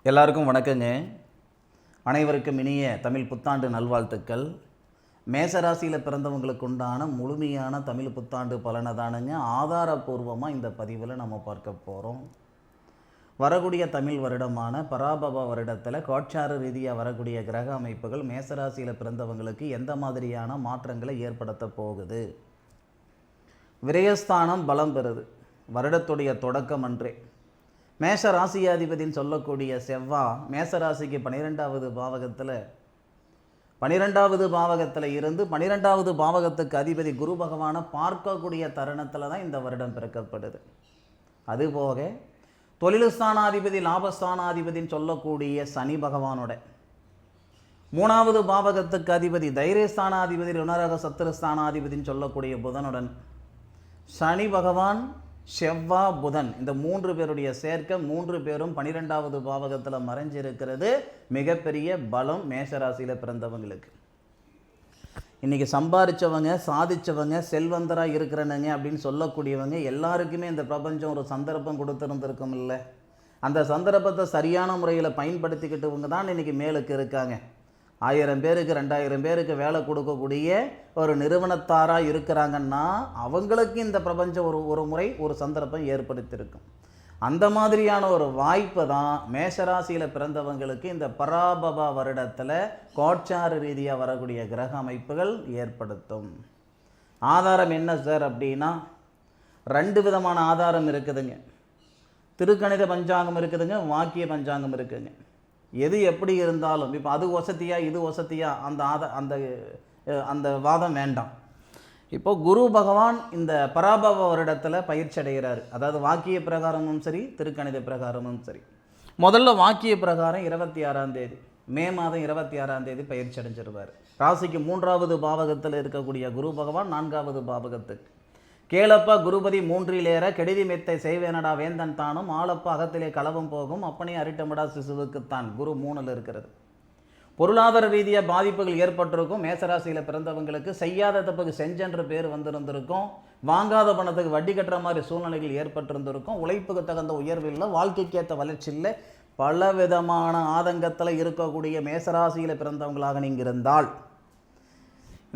எல்லாருக்கும் வணக்கங்க. அனைவருக்கும் இனிய தமிழ் புத்தாண்டு நல்வாழ்த்துக்கள். மேசராசியில் பிறந்தவங்களுக்கு உண்டான முழுமையான தமிழ் புத்தாண்டு பலனை தானுங்க ஆதாரபூர்வமாக இந்த பதிவில் நம்ம பார்க்க போகிறோம். வரக்கூடிய தமிழ் வருடமான பராபவ வருடத்தில் கோட்சார ரீதியாக வரக்கூடிய கிரக அமைப்புகள் மேசராசியில் பிறந்தவங்களுக்கு எந்த மாதிரியான மாற்றங்களை ஏற்படுத்த போகுது. விரயஸ்தானம் பலம் பெறுது. வருடத்துடைய தொடக்கம் அன்றே மேஷ ராசியாதிபதினு சொல்லக்கூடிய செவ்வாய் மேசராசிக்கு 12வது பாவகத்தில் இருந்து 12வது பாவகத்துக்கு அதிபதி குரு பகவானை பார்க்கக்கூடிய தருணத்தில் தான் இந்த வருடம் பிறக்கப்படுது. அதுபோக தொழில்ஸ்தானாதிபதி லாபஸ்தானாதிபதினு சொல்லக்கூடிய சனி பகவானோட 3வது பாவகத்துக்கு அதிபதி தைரியஸ்தானாதிபதி ருணரக சத்துருஸ்தானாதிபதினு சொல்லக்கூடிய புதனுடன் சனி பகவான் செவ்வாய் புதன் இந்த 3 பேருடைய சேர்க்கை 3 பேரும் 12வது பாவகத்தில் மறைஞ்சிருக்கிறது மிகப்பெரிய பலம் மேஷராசியில் பிறந்தவங்களுக்கு. இன்றைக்கி சம்பாதிச்சவங்க சாதிச்சவங்க செல்வந்தராக இருக்கிறனுங்க அப்படின்னு சொல்லக்கூடியவங்க எல்லாருக்குமே இந்த பிரபஞ்சம் ஒரு சந்தர்ப்பம் கொடுத்துருந்துருக்கும் இல்லை. அந்த சந்தர்ப்பத்தை சரியான முறையில் பயன்படுத்திக்கிட்டவங்க தான் இன்றைக்கி மேலுக்கு இருக்காங்க. 1000 பேருக்கு 2000 பேருக்கு வேலை கொடுக்கக்கூடிய ஒரு நிறுவனத்தாராக இருக்கிறாங்கன்னா அவங்களுக்கு இந்த பிரபஞ்சம் ஒரு முறை ஒரு சந்தர்ப்பம் ஏற்படுத்தியிருக்கும். அந்த மாதிரியான ஒரு வாய்ப்பை தான் மேஷராசியில் பிறந்தவங்களுக்கு இந்த பராபவ வருடத்தில் கோட்சார ரீதியாக வரக்கூடிய கிரக அமைப்புகள் ஏற்படுத்தும். ஆதாரம் என்ன சார் அப்படின்னா 2 விதமான ஆதாரம் இருக்குதுங்க. திருக்கணித பஞ்சாங்கம் இருக்குதுங்க, வாக்கிய பஞ்சாங்கம் இருக்குதுங்க. எது எப்படி இருந்தாலும் இப்போ அது வசதியா இது வசதியா அந்த வாதம் வேண்டாம். இப்போ குரு பகவான் இந்த பராபவ வருடத்தில் பயிற்சி அடைகிறார். அதாவது வாக்கிய பிரகாரமும் சரி திருக்கணித பிரகாரமும் சரி. முதல்ல வாக்கிய பிரகாரம் 26ஆம் தேதி மே மாதம் 26ஆம் தேதி பயிற்சி அடைஞ்சிருவார். ராசிக்கு 3வது பாவகத்தில் இருக்கக்கூடிய குரு பகவான் 4வது பாவகத்துக்கு கேளப்பா குருபதி 3ல் கெடுதி மெத்தை செய்வேனடா வேந்தன் தானும் ஆளப்பா அகத்திலே களவும் போகும் அப்பனே அரிட்டமடா சிசுவுக்குத்தான் குரு 3ல் இருக்கிறது. பொருளாதார ரீதியாக பாதிப்புகள் ஏற்பட்டிருக்கும். மேசராசியில் பிறந்தவங்களுக்கு செய்யாத தப்புக்கு செஞ்சென்ற பேர் வந்திருந்திருக்கும். வாங்காத பணத்துக்கு வட்டி கட்டுற மாதிரி சூழ்நிலைகள் ஏற்பட்டிருந்திருக்கும். உழைப்புக்கு தகுந்த உயர்வு இல்லை, வாழ்க்கைக்கேற்ற வளர்ச்சி இல்லை, பல விதமான ஆதங்கத்தில் இருக்கக்கூடிய மேசராசியில் பிறந்தவங்களாக நீங்கள் இருந்தால்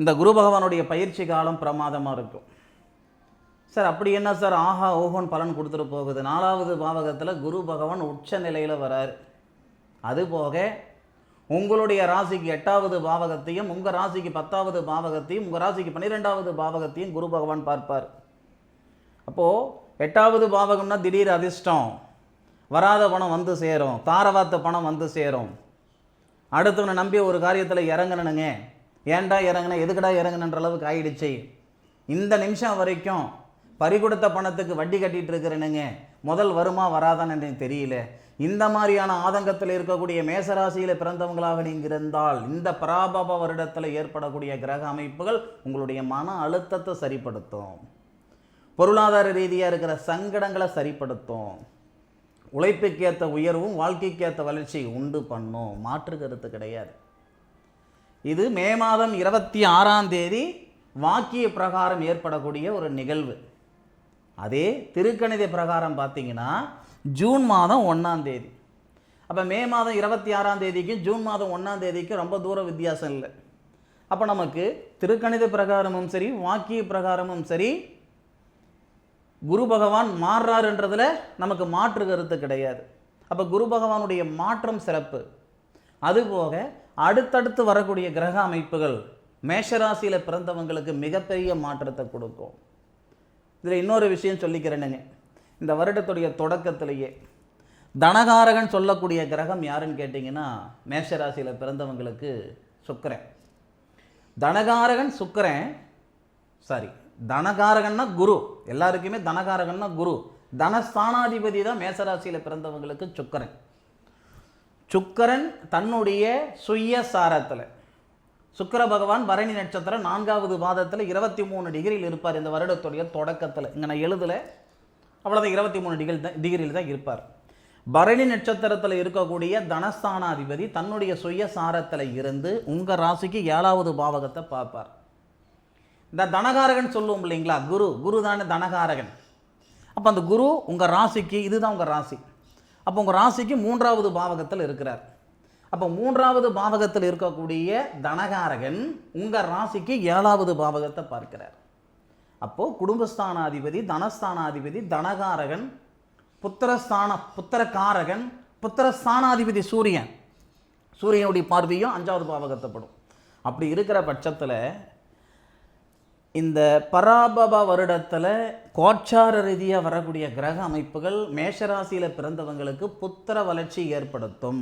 இந்த குரு பகவானுடைய பயிற்சி காலம் பிரமாதமாக இருக்கும். சார் அப்படி என்ன சார் ஆஹா ஓஹோன்னு பலன் கொடுத்துட்டு போகுது. 4வது பாவகத்தில் குரு பகவான் உச்ச நிலையில் வரார். அதுபோக உங்களுடைய ராசிக்கு 8வது பாவகத்தையும் உங்கள் ராசிக்கு 10வது பாவகத்தையும் உங்கள் ராசிக்கு 12வது பாவகத்தையும் குரு பகவான் பார்ப்பார். அப்போது 8வது பாவகம்னா திடீர் அதிர்ஷ்டம், வராத பணம் வந்து சேரும், தாரவாத்த பணம் வந்து சேரும். அடுத்தவனை நம்பி ஒரு காரியத்தில் இறங்கணுங்க, ஏன்டா இறங்கின எதுக்கடா இறங்கணுன்ற அளவுக்கு ஆயிடுச்சு. இந்த நிமிஷம் வரைக்கும் பறிகொடுத்த பணத்துக்கு வட்டி கட்டிகிட்டு இருக்கிறேனுங்க, முதல் வருமா வராதான்னு எனக்கு தெரியல. இந்த மாதிரியான ஆதங்கத்தில் இருக்கக்கூடிய மேசராசியில் பிறந்தவங்களாக நீங்கள் இருந்தால் இந்த பராபவ வருடத்தில் ஏற்படக்கூடிய கிரக அமைப்புகள் உங்களுடைய மன அழுத்தத்தை சரிப்படுத்தும், பொருளாதார ரீதியாக இருக்கிற சங்கடங்களை சரிப்படுத்தும், உழைப்புக்கேற்ற உயர்வும் வாழ்க்கைக்கேற்ற வளர்ச்சி உண்டு பண்ணும். மாற்று கருத்து கிடையாது. இது மே மாதம் 26ஆம் தேதி வாக்கிய பிரகாரம் ஏற்படக்கூடிய ஒரு நிகழ்வு. அதே திருக்கணித பிரகாரம் பார்த்தீங்கன்னா ஜூன் மாதம் 1ஆம் தேதி. அப்போ மே மாதம் 26ஆம் தேதிக்கும் ஜூன் மாதம் 1ஆம் தேதிக்கும் ரொம்ப தூர வித்தியாசம் இல்லை. அப்போ நமக்கு திருக்கணித பிரகாரமும் சரி வாக்கிய பிரகாரமும் சரி குரு பகவான் மாறுறாருன்றதில் நமக்கு மாற்று கருத்து கிடையாது. அப்போ குரு பகவானுடைய மாற்றம் சிறப்பு. அதுபோக அடுத்தடுத்து வரக்கூடிய கிரக அமைப்புகள் மேஷராசியில் பிறந்தவங்களுக்கு மிகப்பெரிய மாற்றத்தை கொடுக்கும். இதில் இன்னொரு விஷயம் சொல்லிக்கிறேனுங்க. இந்த வருடத்துடைய தொடக்கத்திலேயே தனகாரகன் சொல்லக்கூடிய கிரகம் யாருன்னு கேட்டிங்கன்னா மேஷராசியில் பிறந்தவங்களுக்கு சுக்கிரன். தனகாரகன் சுக்கிரன், தனகாரகன்னா குரு. எல்லாருக்குமே தனகாரகன்னா குரு. தனஸ்தானாதிபதி தான் மேஷராசியில் பிறந்தவங்களுக்கு சுக்கிரன். சுக்கிரன் தன்னுடைய சுயசாரத்தில் சுக்கிர பகவான் பரணி நட்சத்திரம் 4வது பாதத்தில் 23 டிகிரியில் இருப்பார். இந்த வருடத்துடைய தொடக்கத்தில் இங்கே நான் எழுதலை, அவ்வளோதான், 23 டிகிரியில் தான் இருப்பார். பரணி நட்சத்திரத்தில் இருக்கக்கூடிய தனஸ்தானாதிபதி தன்னுடைய சுயசாரத்தில் இருந்து உங்கள் ராசிக்கு 7வது பாவகத்தை பார்ப்பார். இந்த தனகாரகன் சொல்லுவோம் இல்லைங்களா, குரு தானே தனகாரகன். அப்போ அந்த குரு உங்கள் ராசிக்கு, இதுதான் உங்கள் ராசி, அப்போ உங்கள் ராசிக்கு 3வது பாவகத்தில் இருக்கிறார். அப்போ 3வது பாவகத்தில் இருக்கக்கூடிய தனகாரகன் உங்கள் ராசிக்கு 7வது பாவகத்தை பார்க்கிறார். அப்போது குடும்பஸ்தானாதிபதி, தனஸ்தானாதிபதி, தனகாரகன், புத்திரகாரகன், புத்திரஸ்தானாதிபதி சூரியனுடைய பார்வையும் 5வது பாவகத்தைப்படும். அப்படி இருக்கிற பட்சத்தில் இந்த பராபவ வருடத்தில் கோச்சார ரீதியாக வரக்கூடிய கிரக அமைப்புகள் மேஷராசியில் பிறந்தவங்களுக்கு புத்திர வளர்ச்சி ஏற்படுத்தும்.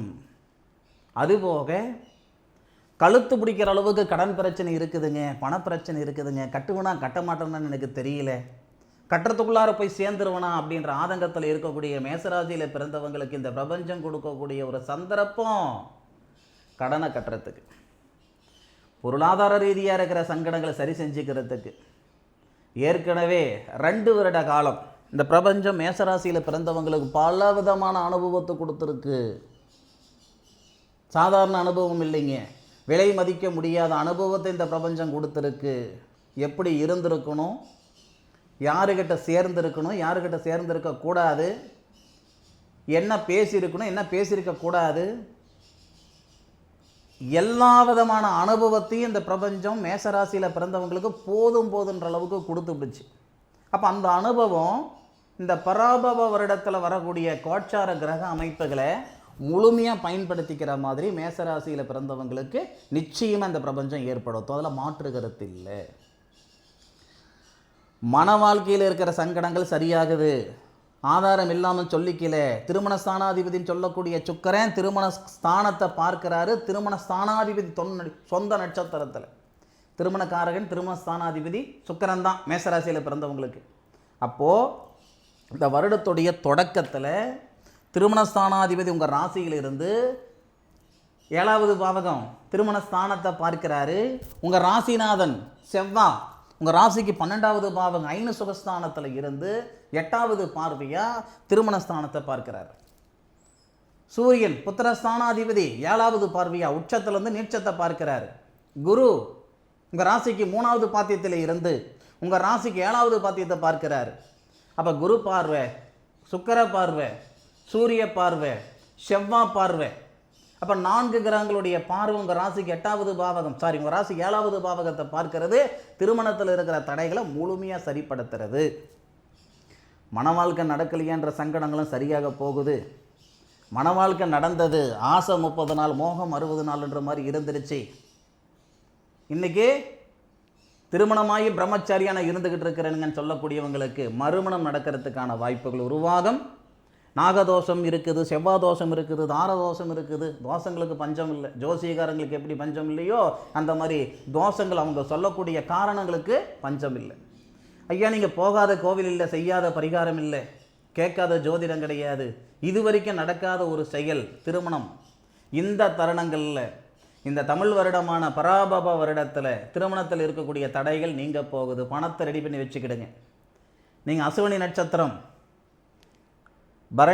அதுபோக கழுத்து பிடிக்கிற அளவுக்கு கடன் பிரச்சனை இருக்குதுங்க, பணப்பிரச்சனை இருக்குதுங்க, கட்டுவனா கட்ட மாட்டேன்னு எனக்கு தெரியல, கட்டுறதுக்குள்ளார போய் சேர்ந்துருவனா அப்படின்ற ஆதங்கத்தில் இருக்கக்கூடிய மேசராசியில் பிறந்தவங்களுக்கு இந்த பிரபஞ்சம் கொடுக்கக்கூடிய ஒரு சந்தர்ப்பம் கடனை கட்டுறதுக்கு, பொருளாதார ரீதியாக இருக்கிற சங்கடங்களை சரி செஞ்சுக்கிறதுக்கு. ஏற்கனவே 2 வருட காலம் இந்த பிரபஞ்சம் மேசராசியில் பிறந்தவங்களுக்கு பல விதமான அனுபவத்தை கொடுத்துருக்கு. சாதாரண அனுபவம் இல்லைங்க, விலை மதிக்க முடியாத அனுபவத்தை இந்த பிரபஞ்சம் கொடுத்துருக்கு. எப்படி இருந்திருக்கணும், யாருக்கிட்ட சேர்ந்துருக்கணும், யாருக்கிட்ட சேர்ந்துருக்கக்கூடாது, என்ன பேசியிருக்கணும், என்ன பேசியிருக்கக்கூடாது, எல்லா விதமான அனுபவத்தையும் இந்த பிரபஞ்சம் மேசராசியில் பிறந்தவங்களுக்கு போதுன்ற அளவுக்கு கொடுத்து விடுச்சு. அப்போ அந்த அனுபவம் இந்த பராபவ வருடத்தில் வரக்கூடிய கோச்சார கிரக அமைப்புகளை முழுமையாக பயன்படுத்திக்கிற மாதிரி மேசராசியில் பிறந்தவங்களுக்கு நிச்சயமாக இந்த பிரபஞ்சம் ஏற்படுத்தும். அதில் மாற்று கருத்து இல்லை. மன வாழ்க்கையில் இருக்கிற சங்கடங்கள் சரியாகுது, ஆதாரம் இல்லாமல் சொல்லிக்கல. திருமண ஸ்தானாதிபதினு சொல்லக்கூடிய சுக்கிரன் திருமண ஸ்தானத்தை பார்க்கிறாரு. திருமண ஸ்தானாதிபதி சொந்த நட்சத்திரத்தில் திருமணக்காரகன் திருமண ஸ்தானாதிபதி சுக்கிரன் தான் மேசராசியில் பிறந்தவங்களுக்கு. அப்போது இந்த வருடத்துடைய தொடக்கத்தில் திருமணஸ்தானாதிபதி உங்கள் ராசியிலிருந்து 7வது பாவகம் திருமண ஸ்தானத்தை பார்க்கிறாரு. உங்கள் ராசிநாதன் செவ்வாய் உங்கள் ராசிக்கு 12வது பாவகம் ஐன சுகஸ்தானத்தில் இருந்து 8வது பார்வையாக திருமணஸ்தானத்தை பார்க்கிறார். சூரியன் புத்திரஸ்தானாதிபதி 7வது பார்வையாக உச்சத்திலிருந்து நீட்சத்தை பார்க்கிறார். குரு உங்கள் ராசிக்கு 3வது பாத்தியத்தில் இருந்து உங்கள் ராசிக்கு 7வது பாத்தியத்தை பார்க்கிறார். அப்போ குரு பார்வை, சுக்கிர பார்வை, சூரிய பார்வை, செவ்வாய் பார்வை, அப்போ 4 கிரகங்களுடைய பார்வை உங்கள் ராசிக்கு 8வது பாவகம் உங்கள் ராசிக்கு 7வது பாவகத்தை பார்க்கிறது. திருமணத்தில் இருக்கிற தடைகளை முழுமையாக சரிப்படுத்துறது. மன வாழ்க்கை நடக்கலையன்ற சங்கடங்களும் சரியாக போகுது. மன வாழ்க்கை நடந்தது, ஆசை 30 நாள், மோகம் 60 நாள்ன்ற மாதிரி இருந்துருச்சு. இன்றைக்கி திருமணமாகி பிரம்மச்சாரியான இருந்துக்கிட்டு இருக்கிறேனுங்கன்னு சொல்லக்கூடியவங்களுக்கு மறுமணம் நடக்கிறதுக்கான வாய்ப்புகள் உருவாகும். நாகதோஷம் இருக்குது, செவ்வாய் தோஷம் இருக்குது, தாரதோஷம் இருக்குது. தோஷங்களுக்கு பஞ்சம் இல்லை. ஜோசியக்காரங்களுக்கு எப்படி பஞ்சம் இல்லையோ அந்த மாதிரி தோஷங்கள் அவங்க சொல்லக்கூடிய காரணங்களுக்கு பஞ்சம் இல்லை. ஐயா நீங்கள் போகாத கோவில் இல்லை, செய்யாத பரிகாரம் இல்லை, கேட்காத ஜோதிடம் கிடையாது, இது வரைக்கும் நடக்காத ஒரு செயல் திருமணம். இந்த தருணங்களில் இந்த தமிழ் வருடமான பராபவ வருடத்தில் திருமணத்தில் இருக்கக்கூடிய தடைகள் நீங்க போகுது. பணத்தை ரெடி பண்ணி வச்சுக்கிடுங்க. நீங்கள் அசுவனி நட்சத்திரம்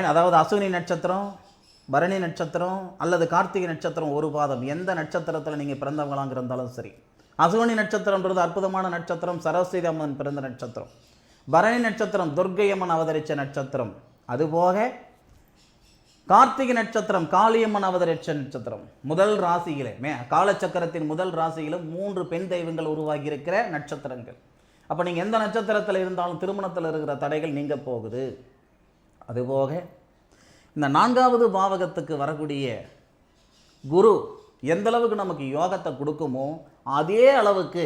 அதாவது அசுவினி நட்சத்திரம், பரணி நட்சத்திரம் அல்லது கார்த்திகை நட்சத்திரம் ஒரு பாதம், எந்த நட்சத்திரத்தில் நீங்கள் பிறந்தவங்களாங்க இருந்தாலும் சரி. அசுவினி நட்சத்திரம்ன்றது அற்புதமான நட்சத்திரம், சரஸ்வதி அம்மன் பிறந்த நட்சத்திரம். பரணி நட்சத்திரம் துர்க்கை அம்மன் அவதரித்த நட்சத்திரம். அதுபோக கார்த்திகை நட்சத்திரம் காளியம்மன் அவதரித்த நட்சத்திரம். முதல் ராசியிலே காலச்சக்கரத்தின் முதல் ராசியிலும் 3 பெண் தெய்வங்கள் உருவாகி இருக்கிற நட்சத்திரங்கள். அப்போ நீங்கள் எந்த நட்சத்திரத்தில் இருந்தாலும் திருமணத்தில் இருக்கிற தடைகள் நீங்க போகுது. அதுபோக இந்த 4வது பாவகத்துக்கு வரக்கூடிய குரு எந்த அளவுக்கு நமக்கு யோகத்தை கொடுக்குமோ அதே அளவுக்கு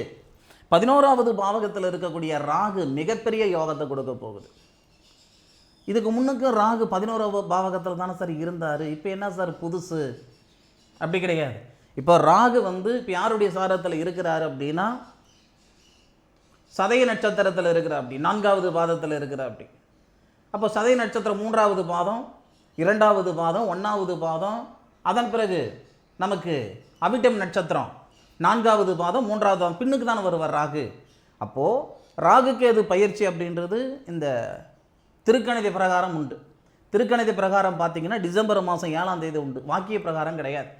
11வது பாவகத்தில் இருக்கக்கூடிய ராகு மிகப்பெரிய யோகத்தை கொடுக்க போகுது. இதுக்கு முன்னுக்கு ராகு 11வது பாவகத்தில் தானே சார் இருந்தார், இப்போ என்ன சார் புதுசு? அப்படி கிடையாது. இப்போ ராகு இப்போ யாருடைய சாரத்தில் இருக்கிறாரு அப்படின்னா சதய நட்சத்திரத்தில் இருக்கிறார், அப்படி 4வது பாதத்தில் இருக்கிறார். அப்படி அப்போ சதய நட்சத்திரம் 3வது பாதம், 2வது பாதம், 1வது பாதம், அதன் பிறகு நமக்கு அவிட்டம் நட்சத்திரம் 4வது பாதம், 3வது பாதம், பின்னுக்கு தானே வருவார் ராகு. அப்போது ராகுக்கு எது பயிற்சி அப்படின்றது இந்த திருக்கணித பிரகாரம் உண்டு. திருக்கணித பிரகாரம் பார்த்தீங்கன்னா டிசம்பர் மாதம் 7ஆம் தேதி உண்டு, வாக்கிய பிரகாரம் கிடையாது.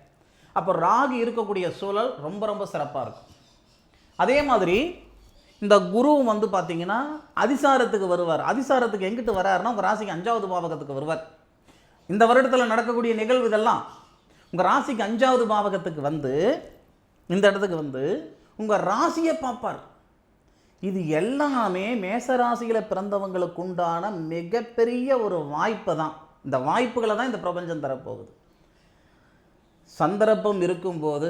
அப்போ ராகு இருக்கக்கூடிய சூழல் ரொம்ப ரொம்ப சிறப்பாக இருக்கும். அதே மாதிரி இந்த குரு பார்த்தீங்கன்னா அதிசாரத்துக்கு வருவார். அதிசாரத்துக்கு எங்கிட்டு வராருன்னா உங்கள் ராசிக்கு 5வது பாவகத்துக்கு வருவார். இந்த வருடத்தில் நடக்கக்கூடிய நிகழ்வு இதெல்லாம் உங்கள் ராசிக்கு 5வது பாவகத்துக்கு வந்து இந்த இடத்துக்கு வந்து உங்கள் ராசியை பார்ப்பார். இது எல்லாமே மேசராசியில் பிறந்தவங்களுக்கு உண்டான மிகப்பெரிய ஒரு வாய்ப்பு தான். இந்த வாய்ப்புகளை தான் இந்த பிரபஞ்சம் தரப்போகுது. சந்தர்ப்பம் இருக்கும்போது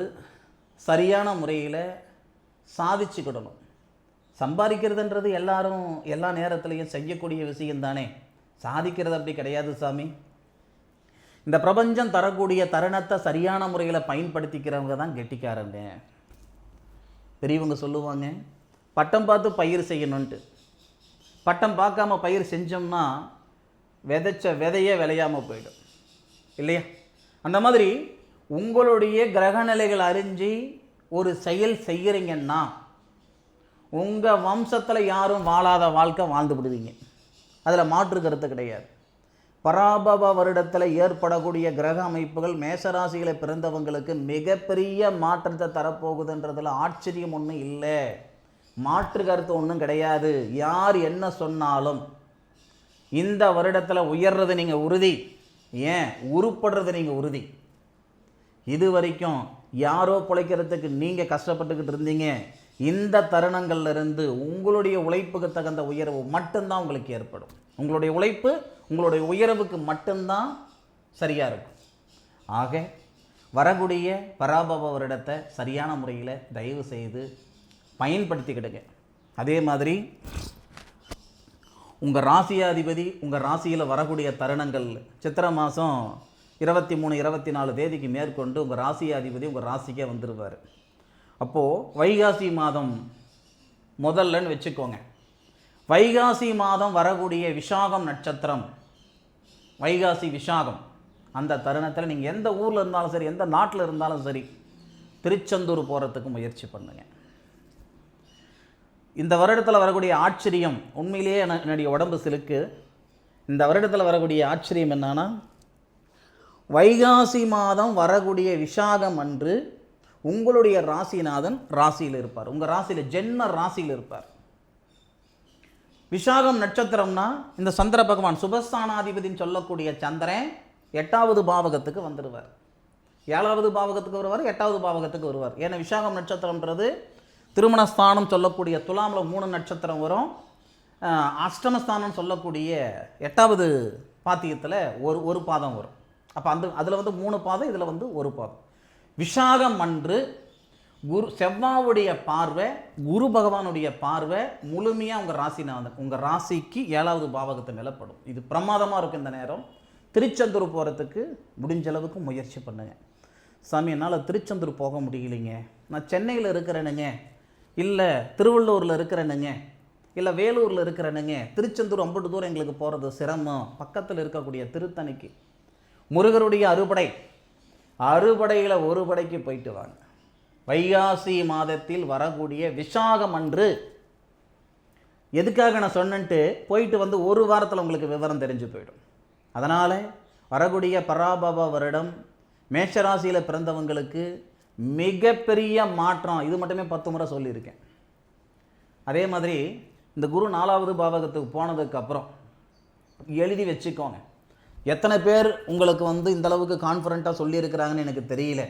சரியான முறையில் சாதிச்சுக்கிடணும். சம்பாதிக்கிறதுன்றது எல்லாரும் எல்லா நேரத்துலையும் செய்யக்கூடிய விஷயம் தானே. சாதிக்கிறது அப்படி கிடையாது சாமி. இந்த பிரபஞ்சம் தரக்கூடிய தருணத்தை சரியான முறையில் பயன்படுத்திக்கிறவங்க தான் கெட்டிக்காரங்க. பெரியவங்க சொல்லுவாங்க, பட்டம் பார்த்து பயிர் செய்யணுன்ட்டு. பட்டம் பார்க்காம பயிர் செஞ்சோம்னா விதைச்ச விதையே விளையாமல் போயிடும் இல்லையா? அந்த மாதிரி உங்களுடைய கிரகநிலைகள் அறிஞ்சு ஒரு செயல் செய்கிறீங்கன்னா உங்கள் வம்சத்தில் யாரும் வாழாத வாழ்க்கை வாழ்ந்து விடுவீங்க. அதில் மாற்று கருத்து கிடையாது. பராபவ வருடத்தில் ஏற்படக்கூடிய கிரக அமைப்புகள் மேசராசிகளை பிறந்தவங்களுக்கு மிகப்பெரிய மாற்றத்தை தரப்போகுதுன்றதில் ஆச்சரியம் ஒன்றும் இல்லை. மாற்று கருத்து ஒன்றும் கிடையாது. யார் என்ன சொன்னாலும் இந்த வருடத்தில் உயர்றது நீங்கள் உறுதி, ஏன் உருப்படுறது நீங்கள் உறுதி. இது வரைக்கும் யாரோ பிழைக்கிறதுக்கு நீங்கள் கஷ்டப்பட்டுக்கிட்டு இருந்தீங்க. இந்த தருணங்கள்லேருந்து உங்களுடைய உழைப்புக்கு தகுந்த உயர்வு மட்டும்தான் உங்களுக்கு ஏற்படும். உங்களுடைய உழைப்பு உங்களுடைய உயர்வுக்கு மட்டும்தான் சரியாக இருக்கும். ஆக வரக்கூடிய பராபவ வருடத்தை சரியான முறையில் தயவு செய்து பயன்படுத்திக்கிடுங்க. அதே மாதிரி உங்கள் ராசியாதிபதி உங்கள் ராசியில் வரக்கூடிய தருணங்கள் சித்திரை மாதம் 23, 24 தேதிக்கு மேற்கொண்டு உங்கள் ராசியாதிபதி உங்கள் ராசிக்கே வந்துடுவார். அப்போது வைகாசி மாதம் முதல்லன்னு வச்சுக்கோங்க. வைகாசி மாதம் வரக்கூடிய விசாகம் நட்சத்திரம், வைகாசி விசாகம், அந்த தருணத்தில் நீங்கள் எந்த ஊரில் இருந்தாலும் சரி, எந்த நாட்டில் இருந்தாலும் சரி, திருச்செந்தூர் போகிறதுக்கு முயற்சி பண்ணுங்க. இந்த வருடத்தில் வரக்கூடிய ஆச்சரியம் உண்மையிலேயே என்னுடைய உடம்பு சிலுக்கு. இந்த வருடத்தில் வரக்கூடிய ஆச்சரியம் என்னன்னா, வைகாசி மாதம் வரக்கூடிய விசாகம் அன்று உங்களுடைய ராசிநாதன் ராசியில் இருப்பார். உங்கள் ராசியில் ஜென்ம ராசியில் இருப்பார். விசாகம் நட்சத்திரம்னா இந்த சந்திர பகவான் சுபஸ்தானாதிபதினு சொல்லக்கூடிய சந்திரன் 8வது பாவகத்துக்கு வந்துடுவார். 7வது பாவகத்துக்கு வருவார், 8வது பாவகத்துக்கு வருவார். ஏன்னா விசாகம் நட்சத்திரம்ன்றது திருமணஸ்தானம் சொல்லக்கூடிய துலாமில் 3 நட்சத்திரம் வரும். அஷ்டமஸ்தானம் சொல்லக்கூடிய 8வது பாத்தியத்தில் ஒரு பாதம் வரும். அப்போ அதில் வந்து 3 பாதம், இதில் வந்து 1 பாதம். விசாகம் அன்று செவ்வாவுடைய பார்வை, குரு பகவானுடைய பார்வை முழுமையாக உங்கள் ராசிநாதன் உங்கள் ராசிக்கு 7வது பாவகத்தை நிலப்படும். இது பிரமாதமாக இருக்கும். இந்த நேரம் திருச்செந்தூர் போகிறதுக்கு முடிஞ்ச அளவுக்கு முயற்சி பண்ணுங்க. சாமி, என்னால் திருச்செந்தூர் போக முடியலைங்க, நான் சென்னையில் இருக்கிறேனுங்க, இல்லை திருவள்ளூரில் இருக்கிறேனுங்க, இல்லை வேலூரில் இருக்கிறேனுங்க, திருச்செந்தூர் அம்பட்டு தூரம் எங்களுக்கு போகிறது சிரமம். பக்கத்தில் இருக்கக்கூடிய திருத்தணிக்கு முருகருடைய அறுபடையில் ஒரு படைக்கு போயிட்டு வாங்க. வைகாசி மாதத்தில் வரக்கூடிய விசாகம் அன்று எதுக்காக நான் சொன்னேன்ட்டு போயிட்டு வந்து ஒரு வாரத்தில் உங்களுக்கு விவரம் தெரிஞ்சு போயிடும். அதனால் வரக்கூடிய பராபவ வருடம் மேஷராசியில் பிறந்தவங்களுக்கு மிகப்பெரிய மாற்றம். இது மட்டுமே 10 முறை சொல்லியிருக்கேன். அதே மாதிரி இந்த குரு 4வது பாவகத்துக்கு போனதுக்கப்புறம் எழுதி வச்சுக்கோங்க. எத்தனை பேர் உங்களுக்கு வந்து இந்தளவுக்கு கான்ஃபிடண்ட்டாக சொல்லியிருக்கிறாங்கன்னு எனக்கு தெரியல.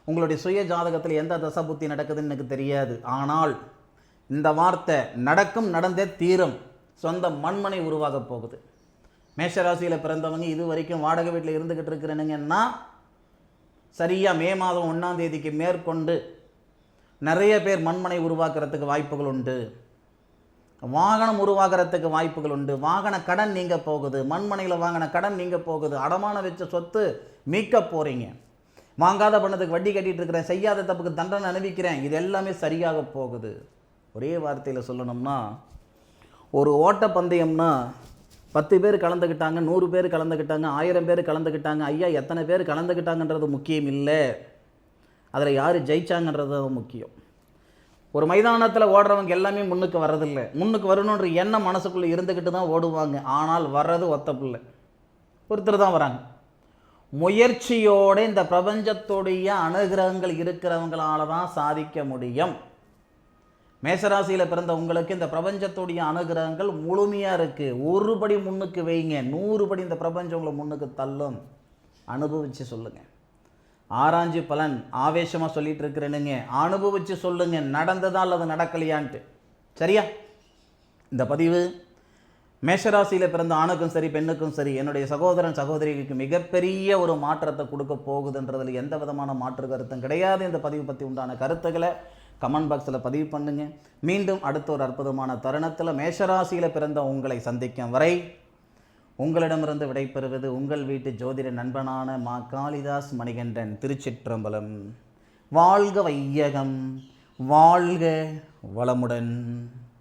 உங்களுடைய சுய ஜாதகத்தில் எந்த தசை புத்தி நடக்குதுன்னு எனக்கு தெரியாது. ஆனால் இந்த வார்த்தை நடக்கும், நடந்தே தீரும். சொந்த மண்மனை உருவாக போகுது. மேஷராசியில் பிறந்தவங்க இது வரைக்கும் வாடகை வீட்டில் இருந்துக்கிட்டு இருக்கிறேனுங்கன்னா சரியாக மே மாதம் 1ஆம் தேதிக்கு மேற்கொண்டு நிறைய பேர் மண்மனை உருவாக்குறதுக்கு வாய்ப்புகள் உண்டு. வாகனம் உருவாகிறதுக்கு வாய்ப்புகள் உண்டு. வாகன கடன் நீங்க போகுது. மண்மனையில் வாங்கின கடன் நீங்க போகுது. அடமான வச்ச சொத்து மீட்க போகிறீங்க. வாங்காத பணத்துக்கு வட்டி கட்டிகிட்டு இருக்கிறேன், செய்யாத தப்புக்கு தண்டனை அனுபவிக்கிறேன், இது எல்லாமே சரியாக போகுது. ஒரே வார்த்தையில் சொல்லணும்னா, ஒரு ஓட்ட பந்தயம்னா 10 பேர் கலந்துக்கிட்டாங்க, 100 பேர் கலந்துக்கிட்டாங்க, 1000 பேர் கலந்துக்கிட்டாங்க. ஐயா, எத்தனை பேர் கலந்துக்கிட்டாங்கன்றது முக்கியம் இல்லை, அதில் யார் ஜெயிச்சாங்கன்றது தான் முக்கியம். ஒரு மைதானத்தில் ஓடுறவங்க எல்லாமே முன்னுக்கு வர்றதில்லை. முன்னுக்கு வரணுன்ற எண்ணம் மனசுக்குள்ளே இருந்துக்கிட்டு தான் ஓடுவாங்க. ஆனால் வர்றது ஒத்த பிள்ளை ஒருத்தர் தான் வராங்க. முயற்சியோடு இந்த பிரபஞ்சத்துடைய அனுகிரகங்கள் இருக்கிறவங்களால தான் சாதிக்க முடியும். மேஷராசியில் பிறந்த உங்களுக்கு இந்த பிரபஞ்சத்துடைய அனுகிரகங்கள் முழுமையாக இருக்குது. ஒரு படி முன்னுக்கு வைங்க, 100 படி இந்த பிரபஞ்சம் உங்களை முன்னுக்கு தள்ளும். அனுபவித்து சொல்லுங்கள். ஆராய்ஞ்சு பலன் ஆவேசமாக சொல்லிட்டு இருக்கிறேனுங்க, அனுபவித்து சொல்லுங்கள், நடந்ததா அல்லது நடக்கலையான்ட்டு. சரியா? இந்த பதிவு மேஷராசியில் பிறந்த ஆணுக்கும் சரி பெண்ணுக்கும் சரி என்னுடைய சகோதரன் சகோதரிகளுக்கு மிகப்பெரிய ஒரு மாற்றத்தை கொடுக்க போகுதுன்றதில் எந்த விதமான மாற்று கருத்தும் கிடையாது. இந்த பதிவு பற்றி உண்டான கருத்துக்களை கமெண்ட் பாக்ஸில் பதிவு பண்ணுங்க. மீண்டும் அடுத்த ஒரு அற்புதமான தருணத்தில் மேஷராசியில் பிறந்த உங்களை சந்திக்கும் வரை உங்களிடமிருந்து விடைபெறுவது உங்கள் வீட்டு ஜோதிட நண்பனான மா காளிதாஸ் மணிகண்டன். திருச்சிற்றம்பலம். வாழ்க வையகம், வாழ்க வளமுடன்.